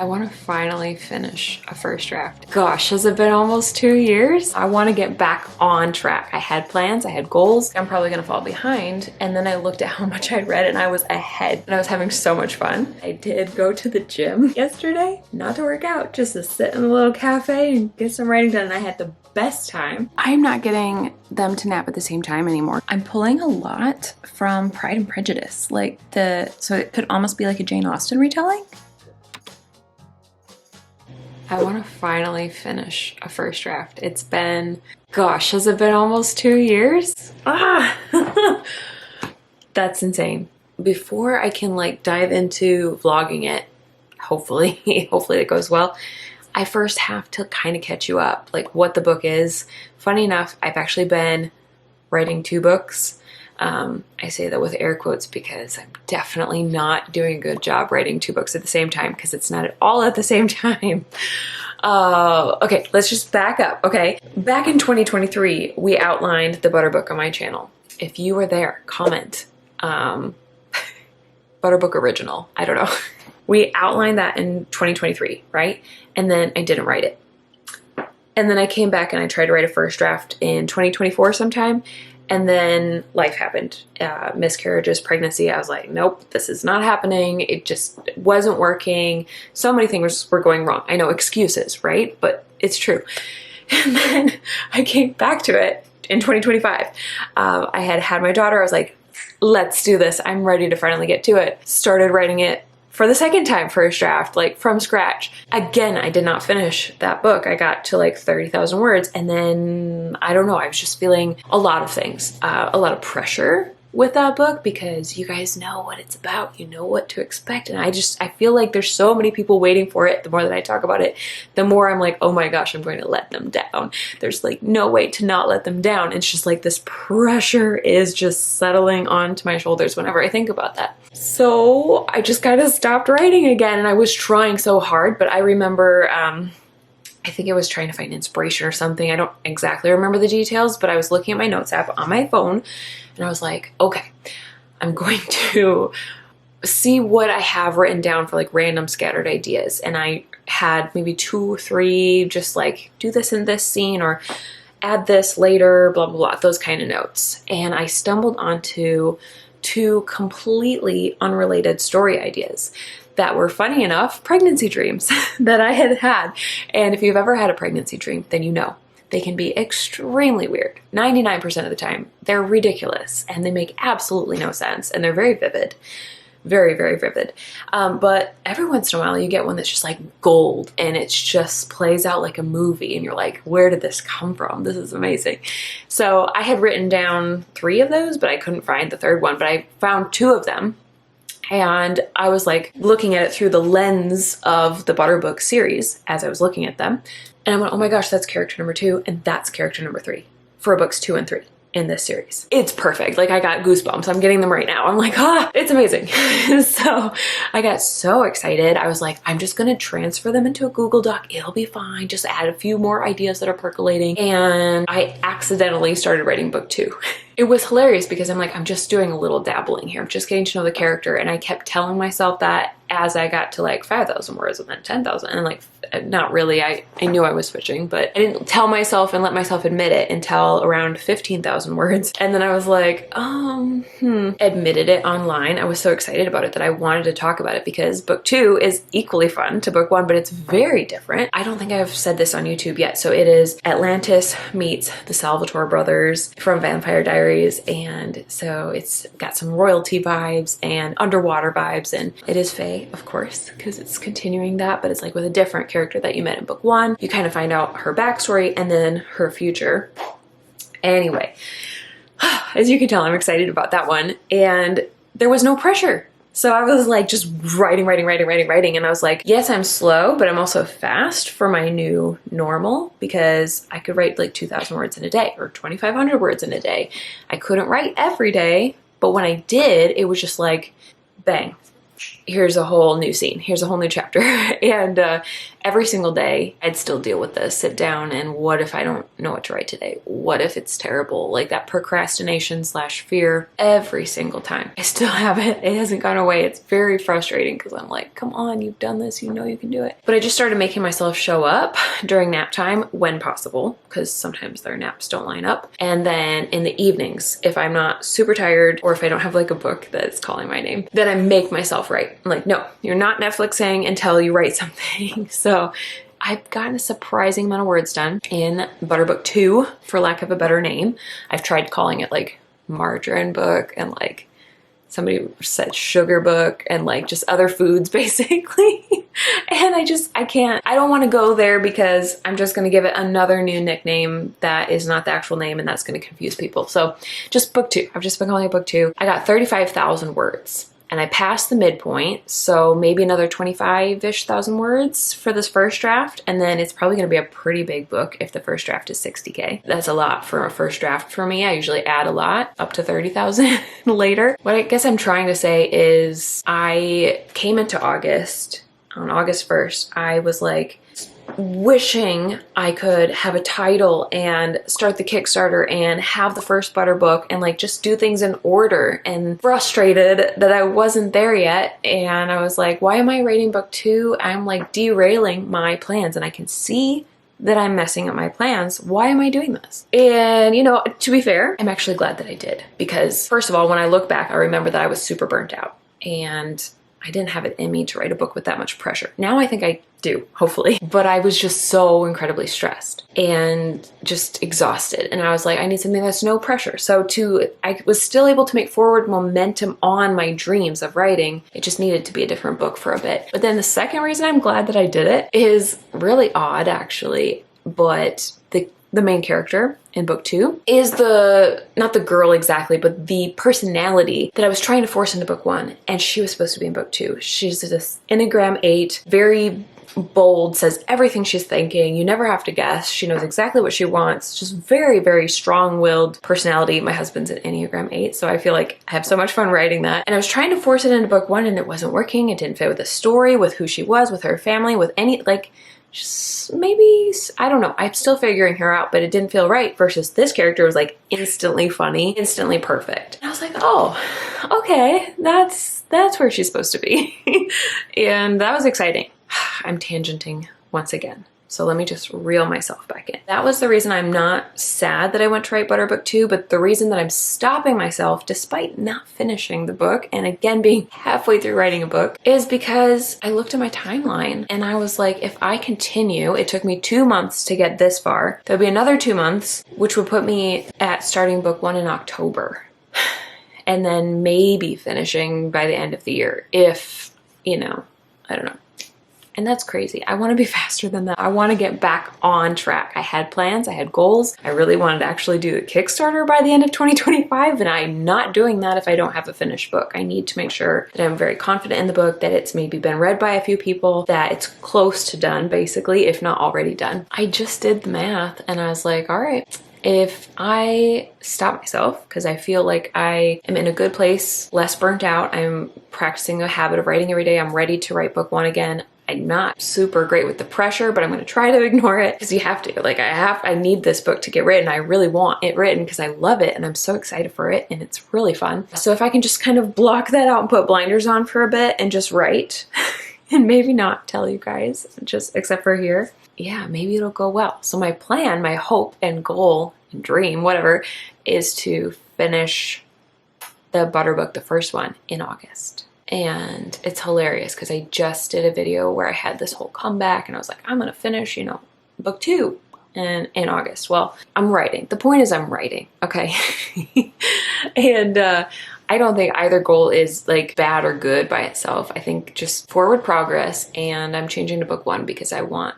I want to finally finish a first draft. Gosh, has it been almost 2 years? I want to get back on track. I had plans, I had goals. I'm probably gonna fall behind. And then I looked at how much I'd read and I was ahead and I was having so much fun. I did go to the gym yesterday, not to work out, just to sit in a little cafe and get some writing done. And I had the best time. I'm not getting them to nap at the same time anymore. I'm pulling a lot from Pride and Prejudice. So it could almost be like a Jane Austen retelling. I want to finally finish a first draft. It's been, gosh, has it been almost 2 years? That's insane. Before I can dive into vlogging it, hopefully it goes well, I first have to kind of catch you up, what the book is. Funny enough, I've actually been writing 2 books. I say that with air quotes because I'm definitely not doing a good job writing 2 books at the same time because it's not at all at the same time. Okay, let's just back up, okay? Back in 2023, we outlined the Butter Book on my channel. If you were there, comment. Butter Book Original, I don't know. We outlined that in 2023, right? And then I didn't write it. And then I came back and I tried to write a first draft in 2024 sometime. And then life happened, miscarriages, pregnancy. I was like, nope, this is not happening. It just wasn't working. So many things were going wrong. I know, excuses, right? But it's true. And then I came back to it in 2025. I had my daughter. I was like, let's do this. I'm ready to finally get to it. Started writing it for the second time, first draft, from scratch. Again, I did not finish that book. I got to 30,000 words. And then, I don't know, I was just feeling a lot of things, a lot of pressure with that book because you guys know what it's about. You know what to expect. And I feel like there's so many people waiting for it. The more that I talk about it, the more I'm like, oh my gosh, I'm going to let them down. There's no way to not let them down. It's just this pressure is just settling onto my shoulders whenever I think about that. So I just kind of stopped writing again, and I was trying so hard, but I remember, I think I was trying to find inspiration or something. I don't exactly remember the details, but I was looking at my notes app on my phone and I was like, okay, I'm going to see what I have written down for random scattered ideas. And I had maybe 2 or 3, just do this in this scene or add this later, blah, blah, blah, those kind of notes. And I stumbled onto 2 completely unrelated story ideas that were, funny enough, pregnancy dreams that I had had. And if you've ever had a pregnancy dream, then you know they can be extremely weird. 99% of the time, they're ridiculous and they make absolutely no sense and they're very vivid. Very, very vivid. But every once in a while you get one that's just gold and it just plays out like a movie and you're like, where did this come from? This is amazing. So I had written down 3 of those, but I couldn't find the 3rd one, but I found 2 of them. And I was looking at it through the lens of the Butter Book series as I was looking at them. And I went, oh my gosh, that's character number 2 and that's character number 3 for books 2 and 3. In this series. It's perfect. I got goosebumps. I'm getting them right now. I'm like, it's amazing. So I got so excited. I was like, I'm just going to transfer them into a Google Doc. It'll be fine. Just add a few more ideas that are percolating. And I accidentally started writing book 2. It was hilarious because I'm like, I'm just doing a little dabbling here. I'm just getting to know the character. And I kept telling myself that as I got to 5,000 words and then 10,000 and not really, I knew I was switching, but I didn't tell myself and let myself admit it until around 15,000 words. And then I was like, admitted it online. I was so excited about it that I wanted to talk about it because book 2 is equally fun to book 1, but it's very different. I don't think I've said this on YouTube yet. So it is Atlantis meets the Salvatore brothers from Vampire Diaries. And so it's got some royalty vibes and underwater vibes, and it is fae, of course, because it's continuing that, but it's with a different character that you met in book 1. You kind of find out her backstory and then her future. Anyway, as you can tell, I'm excited about that one. And there was no pressure. So I was just writing. And I was like, yes, I'm slow, but I'm also fast for my new normal because I could write 2,000 words in a day or 2,500 words in a day. I couldn't write every day, but when I did, it was just bang, here's a whole new scene. Here's a whole new chapter. And every single day I'd still deal with this, sit down and what if I don't know what to write today? What if it's terrible? Like that procrastination / fear every single time. I still have it. It hasn't gone away. It's very frustrating because I'm like, come on, you've done this. You know you can do it. But I just started making myself show up during nap time when possible, because sometimes their naps don't line up. And then in the evenings, if I'm not super tired or if I don't have like a book that's calling my name, then I make myself write. I'm like, no, you're not Netflixing until you write something. So I've gotten a surprising amount of words done in Butterbook 2, for lack of a better name. I've tried calling it like margarine book, and like somebody said sugar book, and like just other foods basically. And I can't, I don't want to go there because I'm just going to give it another new nickname that is not the actual name, and that's going to confuse people. So just book 2. I've just been calling it book 2. I got 35,000 words. And I passed the midpoint, so maybe another 25-ish thousand words for this first draft, and then it's probably gonna be a pretty big book if the first draft is 60K. That's a lot for a first draft for me. I usually add a lot, up to 30,000 later. What I guess I'm trying to say is I came into August, on August 1st, I was like, wishing I could have a title and start the Kickstarter and have the first butter book and like just do things in order, and frustrated that I wasn't there yet. And I was like, why am I writing book 2? I'm like derailing my plans, and I can see that I'm messing up my plans. Why am I doing this? And you know, to be fair, I'm actually glad that I did, because first of all, when I look back, I remember that I was super burnt out and I didn't have it in me to write a book with that much pressure. Now I think I do, hopefully. But I was just so incredibly stressed and just exhausted. And I was like, I need something that's no pressure. So I was still able to make forward momentum on my dreams of writing. It just needed to be a different book for a bit. But then the second reason I'm glad that I did it is really odd, actually. But the main character in book 2 is not the girl exactly, but the personality that I was trying to force into book 1. And she was supposed to be in book 2. She's this Enneagram 8, very bold, says everything she's thinking. You never have to guess. She knows exactly what she wants. Just very, very strong-willed personality. My husband's an Enneagram 8, so I feel like I have so much fun writing that. And I was trying to force it into book 1 and it wasn't working. It didn't fit with the story, with who she was, with her family, with any, like, just maybe, I don't know. I'm still figuring her out, but it didn't feel right. Versus this character was like instantly funny, instantly perfect. And I was like, oh, okay, that's where she's supposed to be. And that was exciting. I'm tangenting once again. So let me just reel myself back in. That was the reason I'm not sad that I went to write Butterbook 2, but the reason that I'm stopping myself despite not finishing the book and again being halfway through writing a book is because I looked at my timeline and I was like, if I continue, it took me 2 months to get this far. There'll be another 2 months, which would put me at starting book 1 in October. And then maybe finishing by the end of the year if, you know, I don't know. And that's crazy. I want to be faster than that. I want to get back on track. I had plans, I had goals. I really wanted to actually do the Kickstarter by the end of 2025, and I'm not doing that if I don't have a finished book. I need to make sure that I'm very confident in the book, that it's maybe been read by a few people, that it's close to done, basically, if not already done. I just did the math and I was like, all right, if I stop myself, because I feel like I am in a good place, less burnt out, I'm practicing a habit of writing every day, I'm ready to write book 1 again. I'm not super great with the pressure, but I'm going to try to ignore it because you have to. Like I need this book to get written. I really want it written because I love it and I'm so excited for it and it's really fun. So if I can just kind of block that out and put blinders on for a bit and just write and maybe not tell you guys, just except for here, yeah, maybe it'll go well. So my plan, my hope and goal and dream, whatever, is to finish the Butterbook, the first one, in August. And it's hilarious because I just did a video where I had this whole comeback and I was like, I'm gonna finish, you know, book 2 in August. Well, I'm writing. The point is I'm writing, okay? And I don't think either goal is like bad or good by itself. I think just forward progress, and I'm changing to book 1 because I want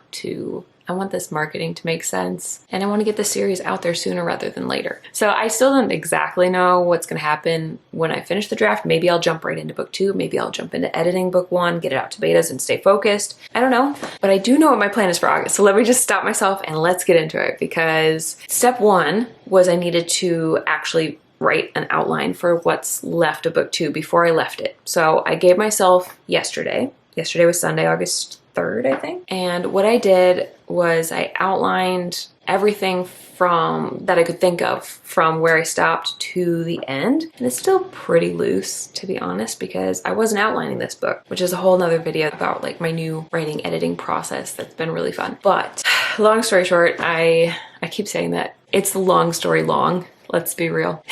this marketing to make sense and I want to get the series out there sooner rather than later. So I still don't exactly know what's going to happen when I finish the draft. Maybe I'll jump right into book 2. Maybe I'll jump into editing book 1, get it out to betas and stay focused. I don't know, but I do know what my plan is for August. So let me just stop myself and let's get into it, because step 1 was I needed to actually write an outline for what's left of book 2 before I left it. So I gave myself yesterday was Sunday, August 3rd, I think. And what I did was I outlined everything from that I could think of from where I stopped to the end. And it's still pretty loose, to be honest, because I wasn't outlining this book, which is a whole nother video about like my new writing editing process that's been really fun. But long story short, I keep saying that it's the long story long. Let's be real.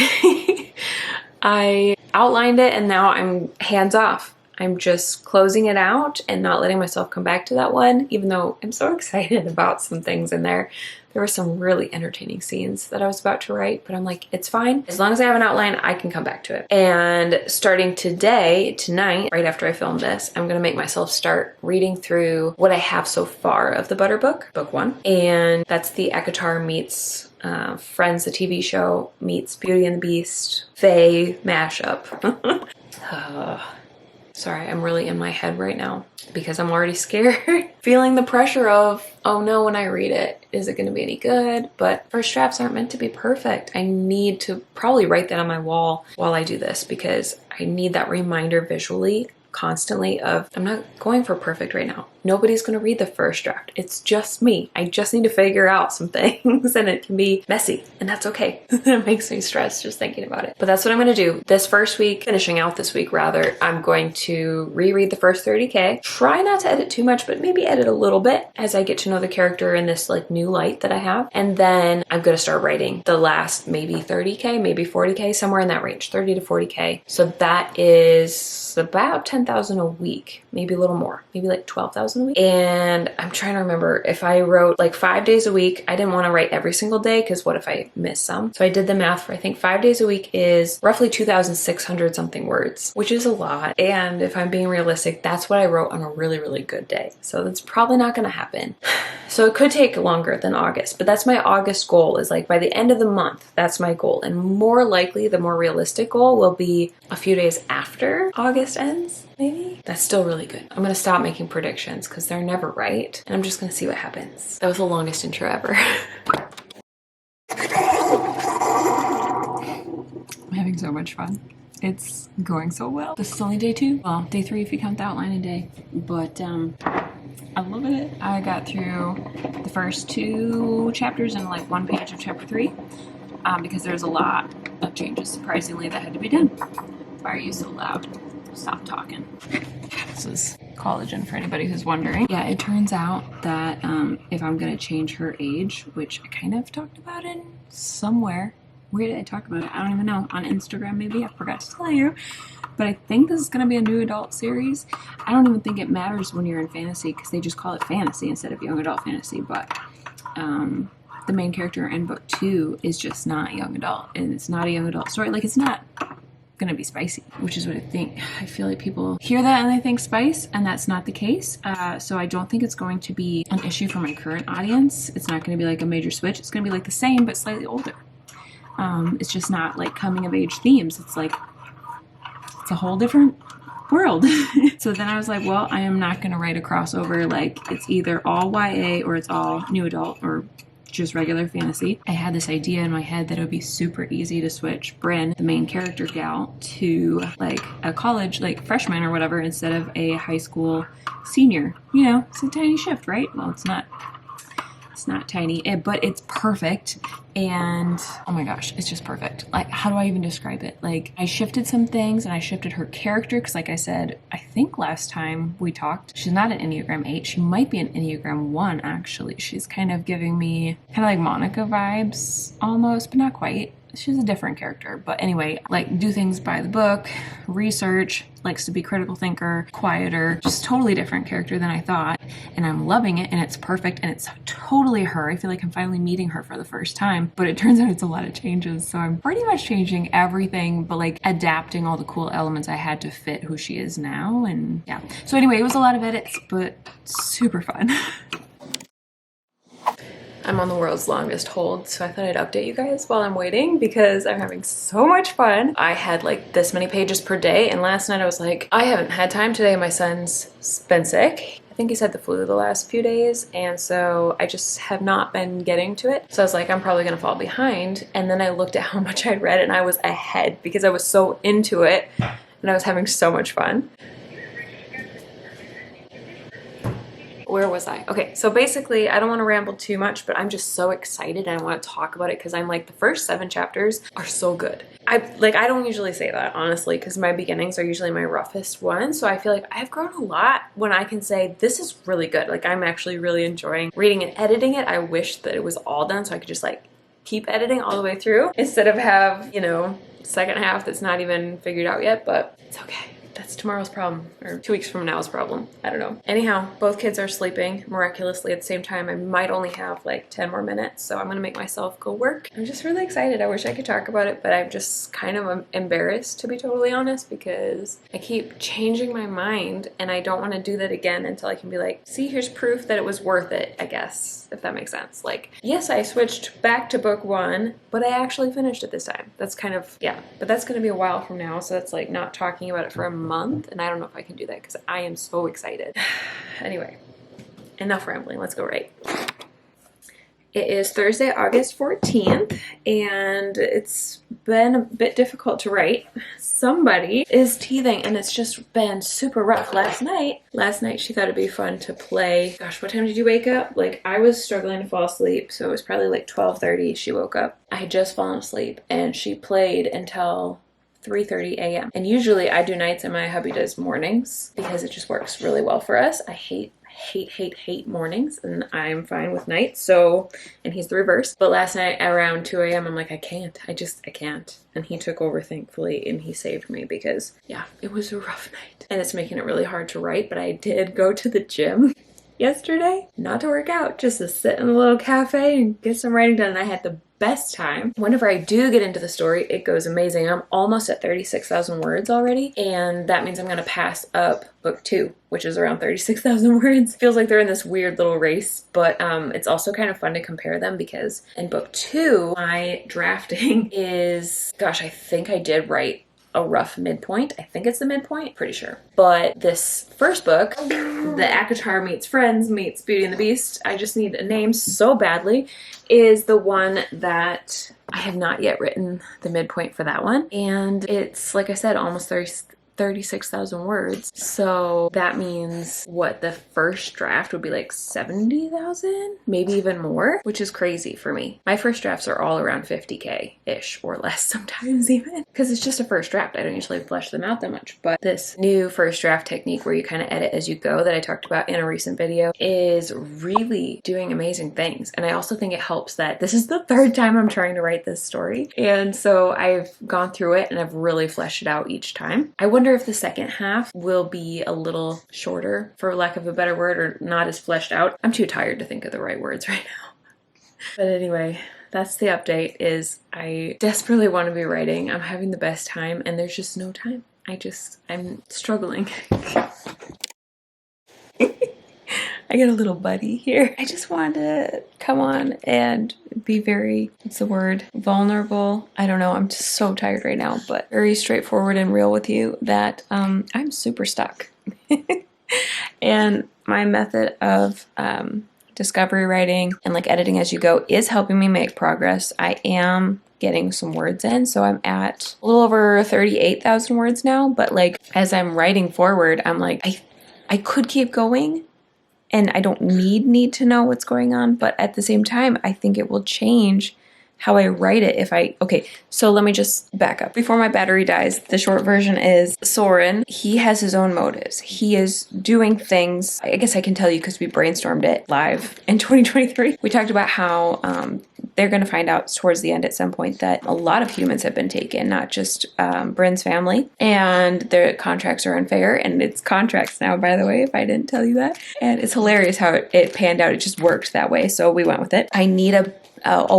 I outlined it and now I'm hands off. I'm just closing it out and not letting myself come back to that one, even though I'm so excited about some things in there. There were some really entertaining scenes that I was about to write, but I'm like, it's fine. As long as I have an outline, I can come back to it. And starting tonight, right after I film this, I'm gonna make myself start reading through what I have so far of the Butter book, book 1. And that's the Akatar meets Friends, the TV show, meets Beauty and the Beast, Faye mashup. Sorry, I'm really in my head right now because I'm already scared. Feeling the pressure of, oh no, when I read it, is it gonna be any good? But first drafts aren't meant to be perfect. I need to probably write that on my wall while I do this because I need that reminder visually constantly of, I'm not going for perfect right now. Nobody's going to read the first draft. It's just me. I just need to figure out some things and it can be messy and that's okay. It makes me stressed just thinking about it. But that's what I'm going to do. This first week, finishing out this week rather, I'm going to reread the first 30K. Try not to edit too much, but maybe edit a little bit as I get to know the character in this like new light that I have. And then I'm going to start writing the last maybe 30K, maybe 40K, somewhere in that range, 30 to 40K. So that is about 10,000 a week, maybe a little more, maybe like 12,000 a week. And I'm trying to remember if I wrote like 5 days a week. I didn't want to write every single day because what if I miss some? So I did the math for I think 5 days a week is roughly 2,600 something words, which is a lot. And if I'm being realistic, that's what I wrote on a really, really good day. So that's probably not going to happen. So it could take longer than August, but that's my August goal is like by the end of the month, that's my goal. And more likely the more realistic goal will be a few days after August ends, maybe. That's still really good. I'm going to stop making predictions because they're never right. And I'm just going to see what happens. That was the longest intro ever. I'm having so much fun. It's going so well. This is only day 2. Well, day 3 if you count the outlining day. But I'm loving it. I got through the first 2 chapters and like 1 page of chapter 3 because there's a lot of changes, surprisingly, that had to be done. Why are you so loud? Stop talking. This is collagen for anybody who's wondering. Yeah, it turns out that if I'm going to change her age, which I kind of talked about in somewhere. Where did I talk about it? I don't even know. On Instagram, maybe? I forgot to tell you. But I think this is going to be a new adult series. I don't even think it matters when you're in fantasy because they just call it fantasy instead of young adult fantasy. But the main character in book 2 is just not young adult. And it's not a young adult story. Like, it's not going to be spicy, which is what I think. I feel like people hear that and they think spice, and that's not the case. So I don't think it's going to be an issue for my current audience. It's not going to be like a major switch. It's going to be like the same, but slightly older. It's just not like coming of age themes. It's like, it's a whole different world. So then I was like, well, I am not going to write a crossover. Like it's either all YA or it's all new adult or just regular fantasy. I had this idea in my head that it would be super easy to switch Bryn, the main character gal, to like a college, like freshman or whatever, instead of a high school senior. You know, it's a tiny shift, right? Well, it's not tiny, but it's perfect. And oh my gosh, it's just perfect. Like, how do I even describe it? Like, I shifted some things and I shifted her character because like I said, I think last time we talked, she's not an Enneagram 8. She might be an Enneagram 1 actually. She's kind of giving me kind of like Monica vibes almost, but not quite. She's a different character. But anyway, like do things by the book, research, likes to be critical thinker, quieter, just totally different character than I thought. And I'm loving it and it's perfect and it's totally her. I feel like I'm finally meeting her for the first time, but it turns out it's a lot of changes. So I'm pretty much changing everything, but like adapting all the cool elements I had to fit who she is now. And yeah. So anyway, it was a lot of edits, but super fun. I'm on the world's longest hold, so I thought I'd update you guys while I'm waiting because I'm having so much fun. I had like this many pages per day, and last night I was like, I haven't had time today. My son's been sick. think he's had the flu the last few days, and so I just have not been getting to it. So I was like, I'm probably gonna fall behind. And then I looked at how much I'd read and I was ahead because I was so into it and I was having so much fun. Where was I? Okay, so basically, I don't want to ramble too much, but I'm just so excited and I want to talk about it because I'm like, the first 7 chapters are so good. I don't usually say that, honestly, because my beginnings are usually my roughest ones. So I feel like I've grown a lot when I can say, this is really good. Like, I'm actually really enjoying reading and editing it. I wish that it was all done so I could just like keep editing all the way through instead of have, you know, second half that's not even figured out yet, but it's okay. That's tomorrow's problem, or 2 weeks from now's problem. I don't know. Anyhow, both kids are sleeping miraculously at the same time. I might only have like 10 more minutes, so I'm gonna make myself go work. I'm just really excited. I wish I could talk about it, but I'm just kind of embarrassed, to be totally honest, because I keep changing my mind and I don't want to do that again until I can be like, see, here's proof that it was worth it, I guess, if that makes sense. Like, yes, I switched back to book 1, but I actually finished it this time. That's kind of, yeah, but that's gonna be a while from now, so that's like not talking about it for a month, and I don't know if I can do that because I am so excited. Anyway, enough rambling, let's go write. It is Thursday, August 14th, and it's been a bit difficult to write. Somebody is teething, and it's just been super rough. Last night she thought it'd be fun to play. Gosh, what time did you wake up? Like, I was struggling to fall asleep, so it was probably like 12:30 she woke up. I had just fallen asleep, and she played until 3:30 a.m. And usually I do nights and my hubby does mornings because it just works really well for us. I hate mornings, and I'm fine with nights, so, and he's the reverse. But last night around 2 a.m. I'm like, I can't. And he took over, thankfully, and he saved me because, yeah, it was a rough night. And it's making it really hard to write, but I did go to the gym yesterday, not to work out, just to sit in a little cafe and get some writing done. And I had the best time. Whenever I do get into the story, it goes amazing. I'm almost at 36,000 words already, and that means I'm gonna pass up book 2, which is around 36,000 words. Feels like they're in this weird little race, but it's also kind of fun to compare them because in book 2, my drafting is, gosh, I think I did write a rough midpoint. I think it's the midpoint, pretty sure. But this first book, The ACOTAR Meets Friends Meets Beauty and the Beast, I just need a name so badly, is the one that I have not yet written the midpoint for that one. And it's, like I said, almost 36,000 words. So that means what, the first draft would be like 70,000, maybe even more, which is crazy for me. My first drafts are all around 50K-ish or less sometimes even, because it's just a first draft. I don't usually flesh them out that much, but this new first draft technique where you kind of edit as you go that I talked about in a recent video is really doing amazing things. And I also think it helps that this is the 3rd time I'm trying to write this story. And so I've gone through it and I've really fleshed it out each time. I wonder if the second half will be a little shorter, for lack of a better word, or not as fleshed out. I'm too tired to think of the right words right now. But anyway, that's the update. Is I desperately want to be writing. I'm having the best time and there's just no time. I'm struggling. I get a little buddy here. I just wanted to come on and be very, what's the word, vulnerable. I don't know, I'm just so tired right now, but very straightforward and real with you that I'm super stuck. And my method of discovery writing and like editing as you go is helping me make progress. I am getting some words in, so I'm at a little over 38,000 words now, but like as I'm writing forward, I'm like, I could keep going, and I don't need to know what's going on, but at the same time, I think it will change how I write it if okay, so let me just back up. Before my battery dies, the short version is Soren, he has his own motives. He is doing things, I guess I can tell you because we brainstormed it live in 2023. We talked about how they're going to find out towards the end at some point that a lot of humans have been taken, not just Bryn's family, and their contracts are unfair, and it's contracts now, by the way, if I didn't tell you that. And it's hilarious how it panned out. It just worked that way, so we went with it. I need a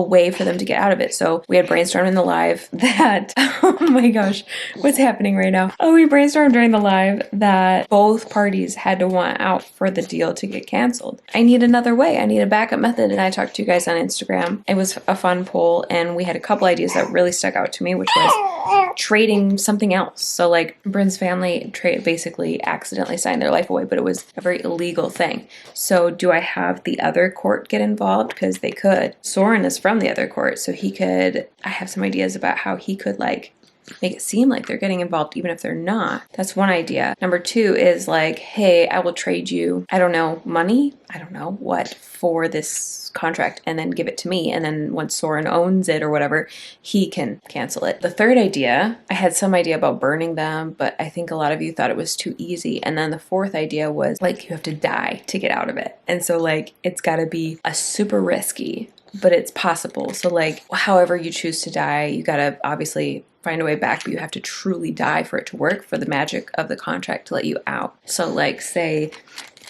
way for them to get out of it. So we had brainstormed in the live that, oh my gosh, what's happening right now? Oh, we brainstormed during the live that both parties had to want out for the deal to get canceled. I need another way. I need a backup method. And I talked to you guys on Instagram. It was a fun poll and we had a couple ideas that really stuck out to me, which was trading something else. So like Bryn's family basically accidentally signed their life away, but it was a very illegal thing. So do I have the other court get involved? Because they could. Soren is from the other court, so he could, I have some ideas about how he could like make it seem like they're getting involved even if they're not. That's one idea. Number two is like, hey, I will trade you, I don't know, money? I don't know what for this contract, and then give it to me. And then once Soren owns it or whatever, he can cancel it. The third idea, I had some idea about burning them, but I think a lot of you thought it was too easy. And then the fourth idea was like, you have to die to get out of it. And so like, it's gotta be a super risky, but it's possible. So like, however you choose to die, you gotta obviously find a way back, but you have to truly die for it to work, for the magic of the contract to let you out. So like, say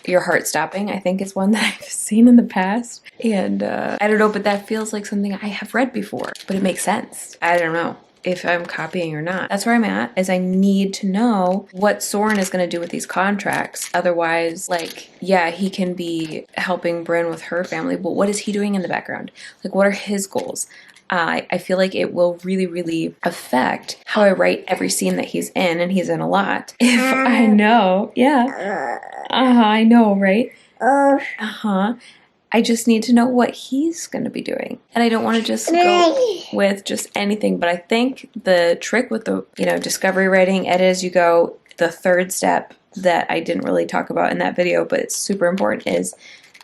your heart stopping, I think is one that I've seen in the past. And I don't know, but that feels like something I have read before, but it makes sense. I don't know if I'm copying or not. That's where I'm at, is I need to know what Soren is going to do with these contracts. Otherwise, like, yeah, he can be helping Bryn with her family, but what is he doing in the background? Like, what are his goals? I feel like it will really, really affect how I write every scene that he's in, and he's in a lot. If I know, yeah. I know, right? I just need to know what he's going to be doing. And I don't want to just go with just anything, but I think the trick with the, discovery writing, edit as you go, the third step that I didn't really talk about in that video, but it's super important, is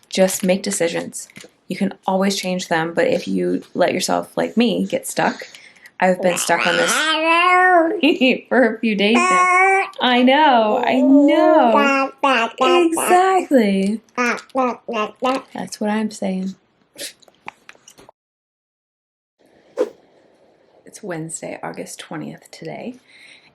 just make decisions. You can always change them, but if you let yourself, like me, get stuck, I've been stuck on this for a few days now. I know. Exactly. That's what I'm saying. It's Wednesday, August 20th today,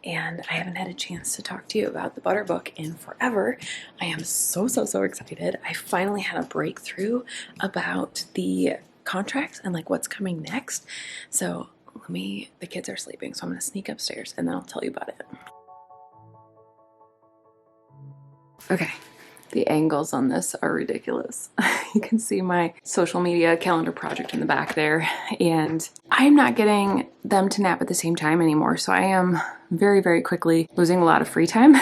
and I haven't had a chance to talk to you about the Butter book in forever. I am so excited. I finally had a breakthrough about the contracts and like what's coming next. So the kids are sleeping, so I'm gonna sneak upstairs and then I'll tell you about it. Okay, the angles on this are ridiculous. You can see my social media calendar project in the back there, and I'm not getting them to nap at the same time anymore, so I am very quickly losing a lot of free time.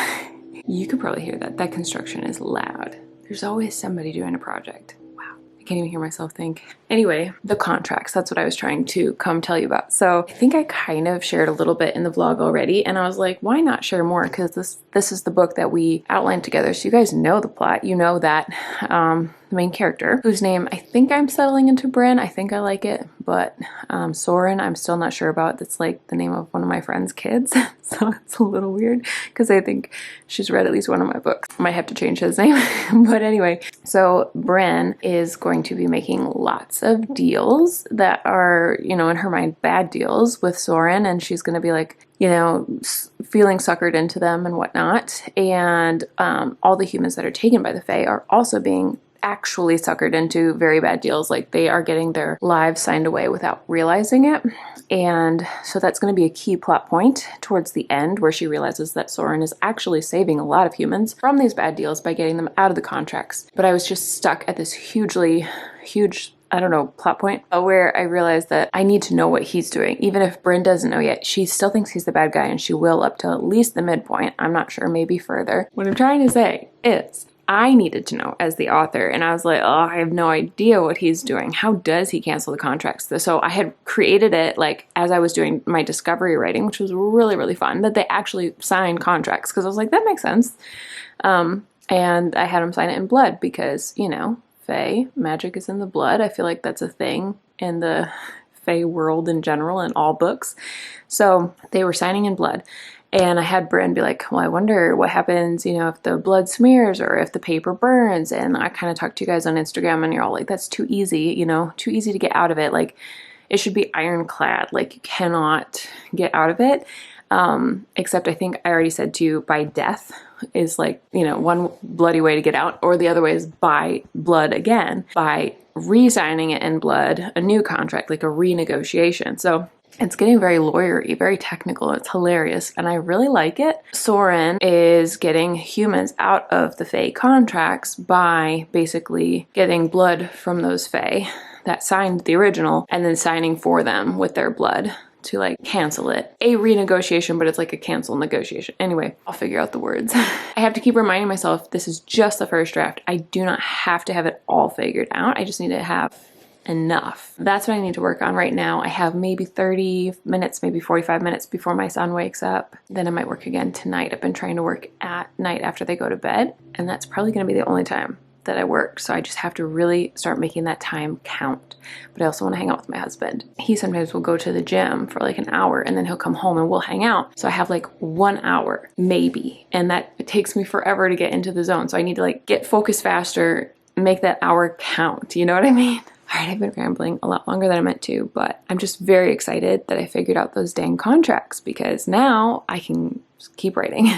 You could probably hear that. That construction is loud. There's always somebody doing a project. Wow, I can't even hear myself think. Anyway, the contracts, that's what I was trying to come tell you about. So I think I kind of shared a little bit in the vlog already, and I was like, why not share more? Because this is the book that we outlined together, so you guys know the plot. You know that the main character, whose name I think I'm settling into Bryn. I think I like it, but Soren, I'm still not sure about. That's like the name of one of my friend's kids, so it's a little weird because I think she's read at least one of my books. Might have to change his name, but anyway. So Bryn is going to be making lots of deals that are, in her mind, bad deals with Soren, and she's going to be like, feeling suckered into them and whatnot. And all the humans that are taken by the Fae are also being actually suckered into very bad deals. Like, they are getting their lives signed away without realizing it. And so that's going to be a key plot point towards the end, where she realizes that Soren is actually saving a lot of humans from these bad deals by getting them out of the contracts. But I was just stuck at this huge, I don't know, plot point where I realized that I need to know what he's doing. Even if Bryn doesn't know yet, she still thinks he's the bad guy, and she will up to at least the midpoint. I'm not sure, maybe further. What I'm trying to say is, I needed to know as the author, and I was like, oh, I have no idea what he's doing. How does he cancel the contracts? So I had created it like as I was doing my discovery writing, which was really fun, that they actually sign contracts, because I was like, that makes sense. And I had them sign it in blood because, Fae, magic is in the blood. I feel like that's a thing in the Fae world in general, in all books. So they were signing in blood. And I had Bryn be like, well, I wonder what happens, if the blood smears or if the paper burns. And I kind of talked to you guys on Instagram, and you're all like, that's too easy, too easy to get out of it. Like, it should be ironclad. Like, you cannot get out of it. Except I think I already said to you, by death is like, one bloody way to get out, or the other way is by blood again, by re-signing it in blood, a new contract, like a renegotiation. So it's getting very lawyery, very technical. It's hilarious, and I really like it. Soren is getting humans out of the Fae contracts by basically getting blood from those Fae that signed the original, and then signing for them with their blood to like cancel it. A renegotiation, but it's like a cancel negotiation. Anyway, I'll figure out the words. I have to keep reminding myself this is just the first draft. I do not have to have it all figured out. I just need to have enough. That's what I need to work on right now. I have maybe 30 minutes, maybe 45 minutes before my son wakes up. Then I might work again tonight. I've been trying to work at night after they go to bed, and that's probably going to be the only time that I work. So I just have to really start making that time count. But I also want to hang out with my husband. He sometimes will go to the gym for like an hour and then he'll come home and we'll hang out. So I have like 1 hour maybe, and that it takes me forever to get into the zone. So I need to like get focused faster, make that hour count. You know what I mean? All right, I've been rambling a lot longer than I meant to, but I'm just very excited that I figured out those dang contracts because now I can just keep writing.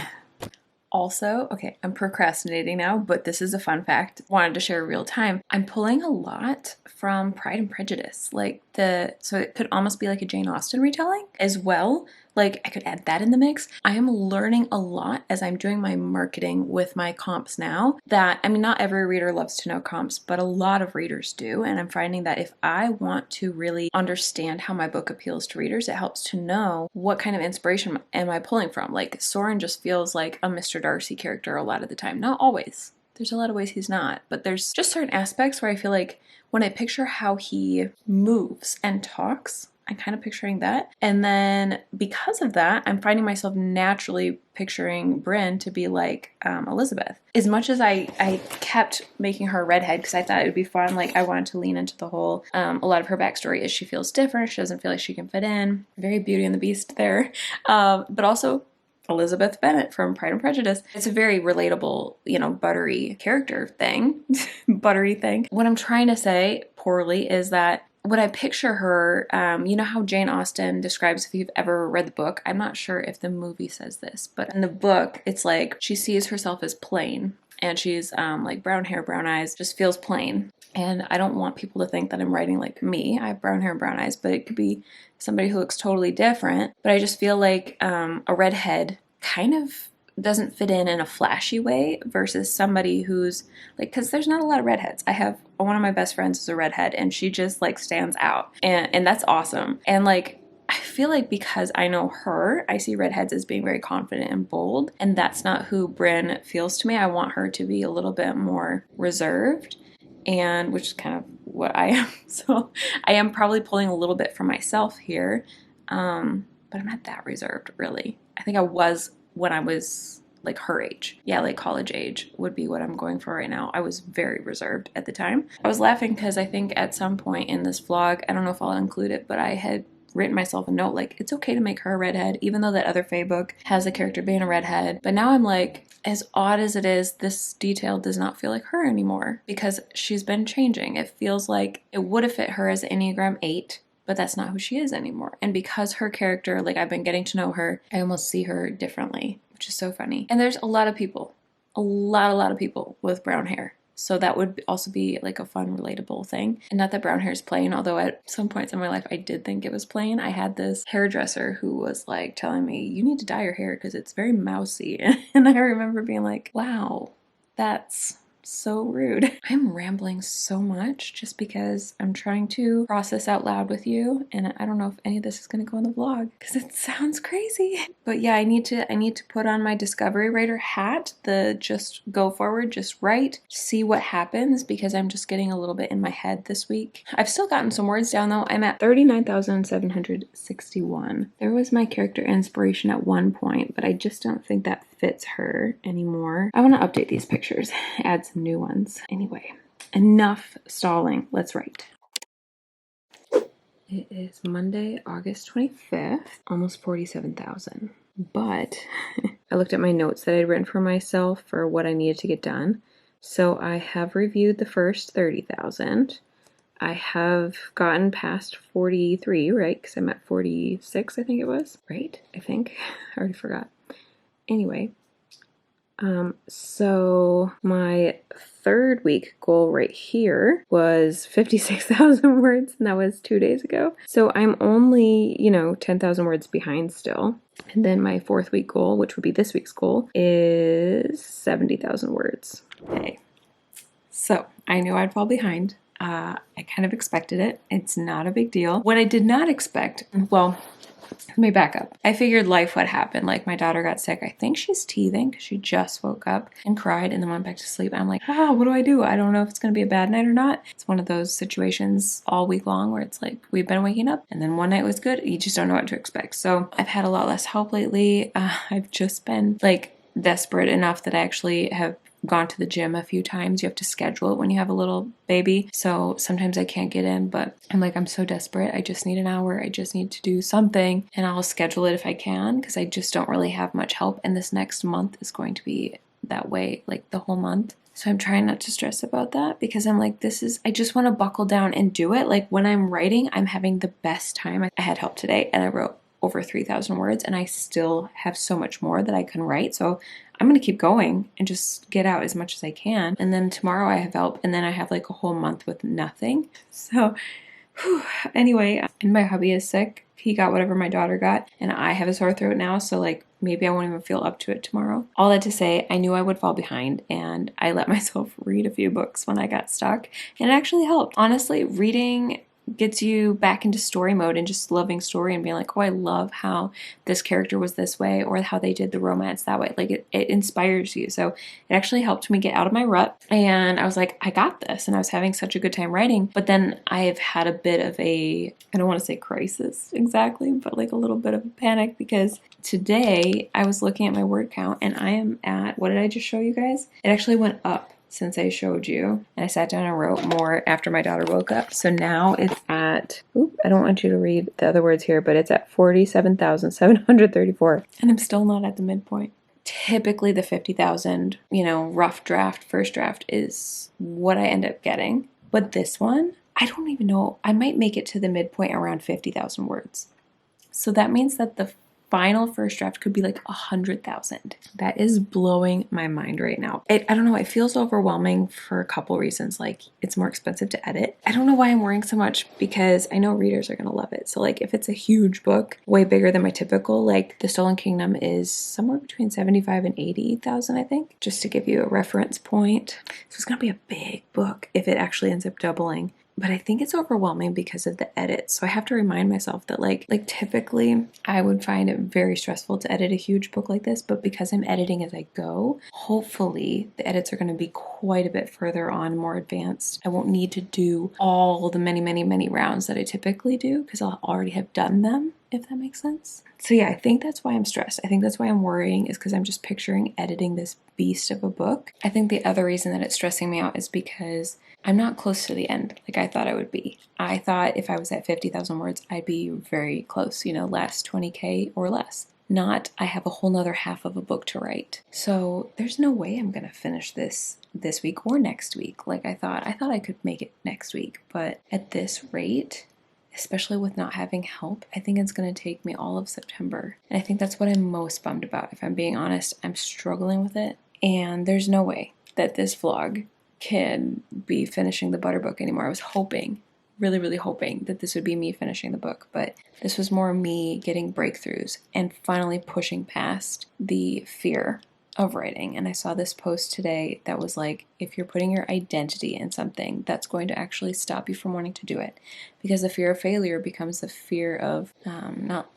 Also, okay, I'm procrastinating now, but this is a fun fact. Wanted to share real time. I'm pulling a lot from Pride and Prejudice. So it could almost be like a Jane Austen retelling as well. Like I could add that in the mix. I am learning a lot as I'm doing my marketing with my comps now that, I mean, not every reader loves to know comps, but a lot of readers do. And I'm finding that if I want to really understand how my book appeals to readers, it helps to know what kind of inspiration am I pulling from. Like Soren just feels like a Mr. Darcy character a lot of the time. Not always. There's a lot of ways he's not, but there's just certain aspects where I feel like when I picture how he moves and talks, I'm kind of picturing that. And then because of that, I'm finding myself naturally picturing Brynn to be like Elizabeth. As much as I kept making her a redhead because I thought it would be fun, like I wanted to lean into the whole, a lot of her backstory is she feels different. She doesn't feel like she can fit in. Very Beauty and the Beast there. But also Elizabeth Bennet from Pride and Prejudice. It's a very relatable, buttery character thing. Buttery thing. What I'm trying to say poorly is that when I picture her, you know how Jane Austen describes, if you've ever read the book, I'm not sure if the movie says this, but in the book, it's like she sees herself as plain and she's like brown hair, brown eyes, just feels plain. And I don't want people to think that I'm writing like me. I have brown hair and brown eyes, but it could be somebody who looks totally different. But I just feel like a redhead kind of doesn't fit in a flashy way versus somebody who's like, because there's not a lot of redheads. I have one of my best friends is a redhead and she just like stands out and that's awesome. And like I feel like because I know her, I see redheads as being very confident and bold, and that's not who Brynn feels to me. I want her to be a little bit more reserved, and which is kind of what I am. So I am probably pulling a little bit from myself here, but I'm not that reserved really. I think I was when I was like her age. Yeah, like college age would be what I'm going for right now. I was very reserved at the time. I was laughing because I think at some point in this vlog, I don't know if I'll include it, but I had written myself a note like, it's okay to make her a redhead, even though that other Fae book has a character being a redhead. But now I'm like, as odd as it is, this detail does not feel like her anymore because she's been changing. It feels like it would have fit her as Enneagram 8, but that's not who she is anymore. And because her character, like I've been getting to know her, I almost see her differently, which is so funny. And there's a lot of people, a lot of people with brown hair. So that would also be like a fun, relatable thing. And not that brown hair is plain, although at some points in my life I did think it was plain. I had this hairdresser who was like telling me, you need to dye your hair because it's very mousy. And I remember being like, wow, that's so rude. I'm rambling so much just because I'm trying to process out loud with you, and I don't know if any of this is going to go in the vlog because it sounds crazy. But yeah, I need to put on my discovery writer hat, the just go forward, just write, see what happens, because I'm just getting a little bit in my head this week. I've still gotten some words down though. I'm at 39,761. There was my character inspiration at one point, but I just don't think that fits her anymore. I want to update these pictures, add some new ones. Anyway, enough stalling. Let's write. It is Monday, August 25th, almost 47,000. But I looked at my notes that I'd written for myself for what I needed to get done. So I have reviewed the first 30,000. I have gotten past 43, right? Because I'm at 46, I think it was. Right? I think. I already forgot. Anyway, so my third week goal right here was 56,000 words, and that was 2 days ago. So I'm only, 10,000 words behind still. And then my fourth week goal, which would be this week's goal, is 70,000 words. Okay. So I knew I'd fall behind. I kind of expected it. It's not a big deal. What I did not expect, well, let me back up. I figured life would happen. Like my daughter got sick. I think she's teething because she just woke up and cried and then went back to sleep. I'm like, wow, what do I do? I don't know if it's going to be a bad night or not. It's one of those situations all week long where it's like we've been waking up and then one night was good. You just don't know what to expect. So I've had a lot less help lately. I've just been like desperate enough that I actually have gone to the gym a few times. You have to schedule it when you have a little baby. So sometimes I can't get in, but I'm like, I'm so desperate. I just need an hour. I just need to do something and I'll schedule it if I can because I just don't really have much help. And this next month is going to be that way, like the whole month. So I'm trying not to stress about that because I'm like, I just want to buckle down and do it. Like when I'm writing, I'm having the best time. I had help today and I wrote over 3,000 words and I still have so much more that I can write. So I'm going to keep going and just get out as much as I can. And then tomorrow I have help and then I have like a whole month with nothing. So anyway, and my hubby is sick. He got whatever my daughter got and I have a sore throat now. So like maybe I won't even feel up to it tomorrow. All that to say, I knew I would fall behind and I let myself read a few books when I got stuck and it actually helped. Honestly, reading gets you back into story mode and just loving story and being like, oh, I love how this character was this way or how they did the romance that way. Like it inspires you. So it actually helped me get out of my rut. And I was like, I got this. And I was having such a good time writing. But then I've had a bit of I don't want to say crisis exactly, but like a little bit of a panic because today I was looking at my word count and I am at, what did I just show you guys? It actually went up since I showed you. And I sat down and wrote more after my daughter woke up. So now it's at, I don't want you to read the other words here, but it's at 47,734. And I'm still not at the midpoint. Typically the 50,000, rough draft, first draft is what I end up getting. But this one, I don't even know. I might make it to the midpoint around 50,000 words. So that means that the final first draft could be like 100,000. That is blowing my mind right now. I don't know. It feels overwhelming for a couple reasons. Like it's more expensive to edit. I don't know why I'm worrying so much because I know readers are going to love it. So like if it's a huge book, way bigger than my typical, like The Stolen Kingdom is somewhere between 75 and 80,000, I think, just to give you a reference point. So it's going to be a big book if it actually ends up doubling. But I think it's overwhelming because of the edits. So I have to remind myself that like typically I would find it very stressful to edit a huge book like this, but because I'm editing as I go, hopefully the edits are going to be quite a bit further on, more advanced. I won't need to do all the many rounds that I typically do because I'll already have done them, if that makes sense. So yeah, I think that's why I'm stressed. I think that's why I'm worrying is because I'm just picturing editing this beast of a book. I think the other reason that it's stressing me out is because I'm not close to the end like I thought I would be. I thought if I was at 50,000 words, I'd be very close, last 20K or less. Not, I have a whole nother half of a book to write. So there's no way I'm going to finish this week or next week. Like I thought I could make it next week, but at this rate, especially with not having help, I think it's going to take me all of September. And I think that's what I'm most bummed about. If I'm being honest, I'm struggling with it. And there's no way that this vlog can be finishing the Butter book anymore. I was hoping, really hoping that this would be me finishing the book, but this was more me getting breakthroughs and finally pushing past the fear of writing. And I saw this post today that was like, if you're putting your identity in something, that's going to actually stop you from wanting to do it, because the fear of failure becomes the fear of I'll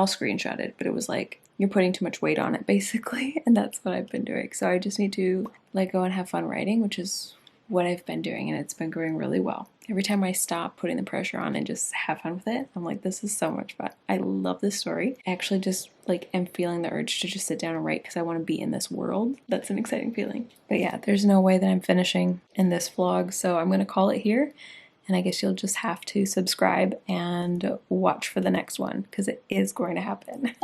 screenshot it, but it was like you're putting too much weight on it basically, and that's what I've been doing. So I just need to let go and have fun writing, which is what I've been doing, and it's been going really well. Every time I stop putting the pressure on and just have fun with it, I'm like, this is so much fun. I love this story. I actually just am feeling the urge to just sit down and write because I want to be in this world. That's an exciting feeling. But yeah, there's no way that I'm finishing in this vlog, so I'm going to call it here. And I guess you'll just have to subscribe and watch for the next one because it is going to happen.